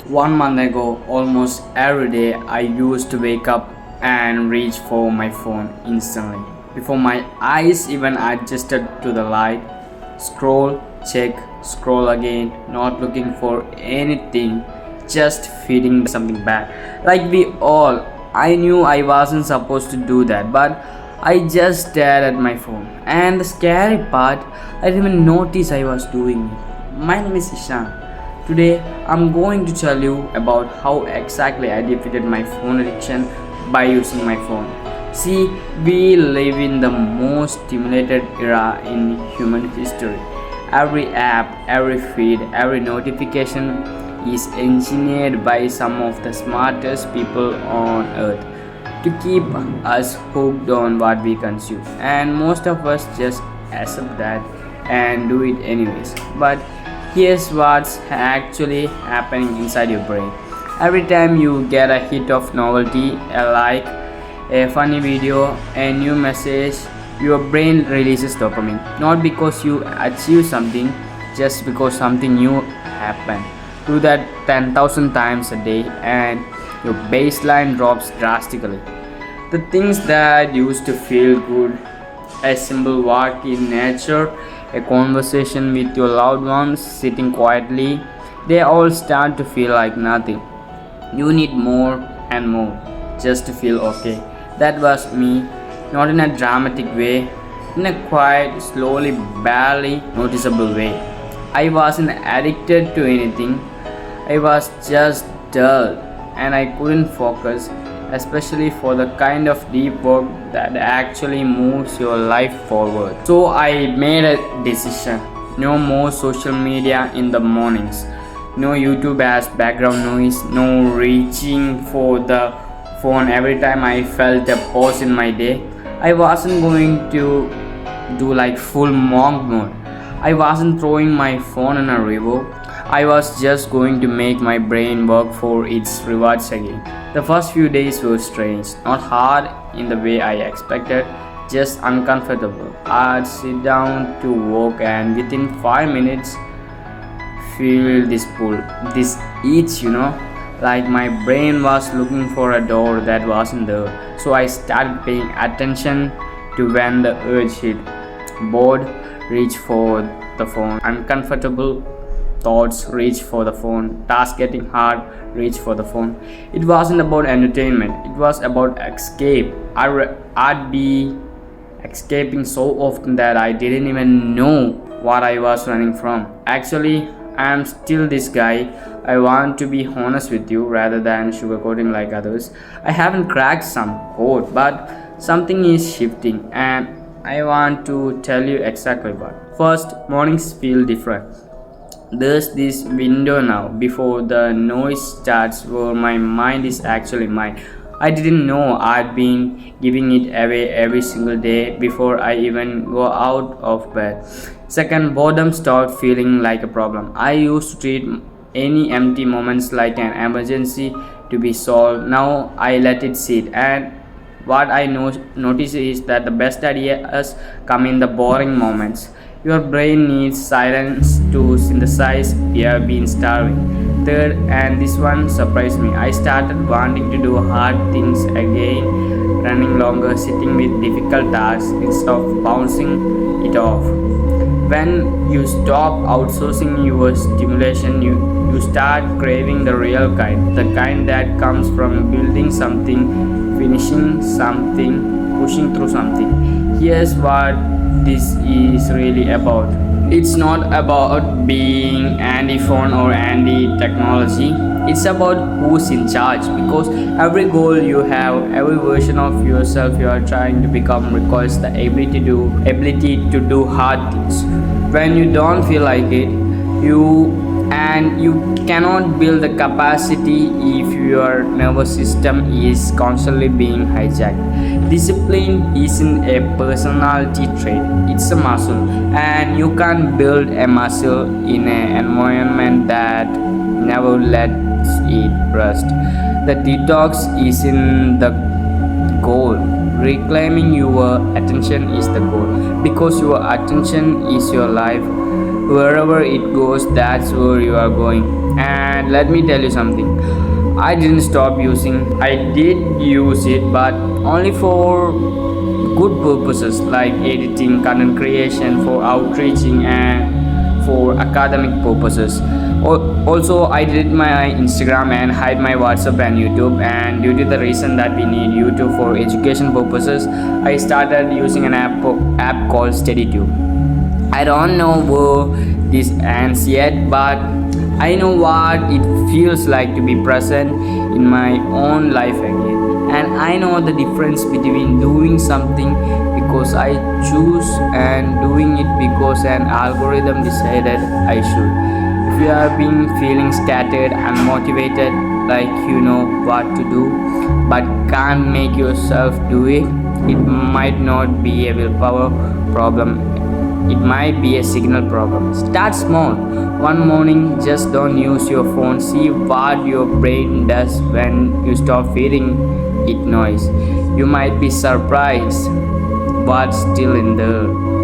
1 month ago, almost every day, I used to wake up and reach for my phone instantly. Before my eyes even adjusted to the light, scroll, check, scroll again, not looking for anything, just feeding something bad. Like we all, I knew I wasn't supposed to do that, but I just stared at my phone. And the scary part, I didn't even notice I was doing it. My name is Ishan. Today, I'm going to tell you about how exactly I defeated my phone addiction by using my phone. See, we live in the most stimulated era in human history. Every app, every feed, every notification is engineered by some of the smartest people on earth to keep us hooked on what we consume. And most of us just accept that and do it anyways. But here's what's actually happening inside your brain. Every time you get a hit of novelty, a like, a funny video, a new message, your brain releases dopamine. Not because you achieve something, just because something new happened. Do that 10,000 times a day and your baseline drops drastically. The things that used to feel good, a simple walk in nature, a conversation with your loved ones sitting quietly, they all start to feel like nothing. You need more and more just to feel okay. That was me, not in a dramatic way, in a quiet, slowly, barely noticeable way. I wasn't addicted to anything, I was just dull and I couldn't focus, especially for the kind of deep work that actually moves your life forward. So I made a decision. No more social media in the mornings. No YouTube as background noise. No reaching for the phone every time I felt a pause in my day. I wasn't going to do like full monk mode. I wasn't throwing my phone in a river. I was just going to make my brain work for its rewards again. The first few days were strange, not hard in the way I expected, just uncomfortable. I'd sit down to work and within 5 minutes feel this pull, this itch, like my brain was looking for a door that wasn't there. So I started paying attention to when the urge hit. Bored, reach for the phone. Uncomfortable, thoughts, reach for the phone. Task getting hard, reach for the phone. It wasn't about entertainment, it was about escape. I'd be escaping so often that I didn't even know what I was running from. Actually, I am still this guy. I want to be honest with you rather than sugarcoating like others. I haven't cracked some code, but something is shifting and I want to tell you exactly what. First, mornings feel different. There's this window now before the noise starts where my mind is actually mine. I didn't know I'd been giving it away every single day before I even go out of bed. Second, boredom stopped feeling like a problem. I used to treat any empty moments like an emergency to be solved. Now I let it sit, and what I notice is that the best ideas come in the boring moments. Your brain needs silence to synthesize. We have been starving. Third, and this one surprised me, I started wanting to do hard things again, running longer, sitting with difficult tasks instead of bouncing it off. When you stop outsourcing your stimulation, you start craving the real kind, the kind that comes from building something, finishing something, pushing through something. Here's what this is really about. It's not about being anti-phone or anti-technology. It's about who's in charge, because every goal you have, every version of yourself you are trying to become requires the ability to do hard things. When you don't feel like it, you cannot build the capacity if your nervous system is constantly being hijacked. Discipline isn't a personality trait, it's a muscle, and you can't build a muscle in an environment that never lets it rest. The detox is in the goal. Reclaiming your attention is the goal, because your attention is your life. Wherever it goes, that's where you are going. And let me tell you something, I didn't stop using. I did use it, but only for good purposes like editing, content creation, for outreaching, and for academic purposes. Also, I deleted my Instagram and hide my WhatsApp and YouTube. And due to the reason that we need YouTube for education purposes, I started using an app called SteadyTube. I don't know where this ends yet, but I know what it feels like to be present in my own life again. And I know the difference between doing something because I choose and doing it because an algorithm decided I should. If you have been feeling scattered and motivated, like you know what to do but can't make yourself do it, it might not be a willpower problem, it might be a signal problem. Start small. One morning, just don't use your phone. See what your brain does when you stop feeding it noise. You might be surprised what's still in there.